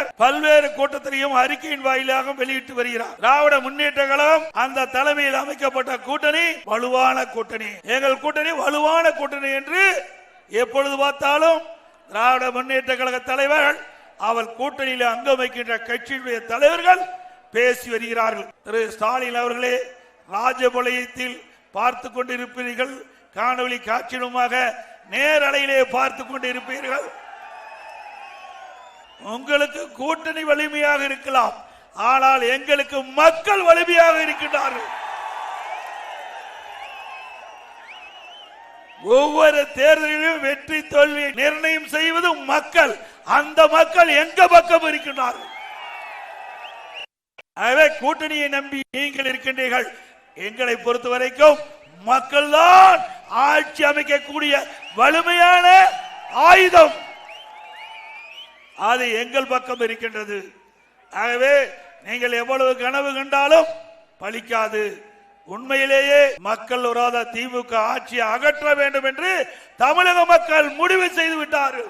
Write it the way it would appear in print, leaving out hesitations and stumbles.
தலைவர் பல்வேறு கூட்டத்திலையும் அறிக்கையின் வாயிலாக வெளியிட்டு வருகிறார். திராவிட முன்னேற்ற கழகம் அந்த தலைமையில் அமைக்கப்பட்ட கூட்டணி வலுவான கூட்டணி, எங்கள் கூட்டணி வலுவான கூட்டணி என்று எப்பொழுது பார்த்தாலும் திராவிட முன்னேற்ற கழக தலைவர்கள் அவர் கூட்டணியில் அங்கம் வைக்கின்ற கட்சியுடைய தலைவர்கள் பேசி வருகிறார்கள். திரு ஸ்டாலின் அவர்களே, ராஜபாளையத்தில் பார்த்து கொண்டிருப்பீர்கள், காணொலி காட்சியுமாக நேரலையிலே பார்த்து கொண்டிருப்பீர்கள். உங்களுக்கு கூட்டணி வலிமையாக இருக்கலாம், ஆனால் எங்களுக்கு மக்கள் வலிமையாக இருக்கின்றார்கள். ஒவ்வொரு தேர்தலிலும் வெற்றி தோல்வி நிர்ணயம் செய்வது மக்கள். அந்த மக்கள் எங்க பக்கம் இருக்கின்றார்கள். ஆகவே கூட்டணியை நம்பி நீங்கள் இருக்கின்றீர்கள். எங்களை பொறுத்த வரைக்கும் மக்கள் தான் ஆட்சி அமைக்கக்கூடிய வலிமையான ஆயுதம், அது எங்கள் பக்கம் இருக்கின்றது. ஆகவே நீங்கள் எவ்வளவு கனவு கண்டாலும் பலிக்காது. உண்மையிலேயே மக்கள் வராத திமுக ஆட்சியை அகற்ற வேண்டும் என்று தமிழக மக்கள் முடிவு செய்து விட்டார்கள்.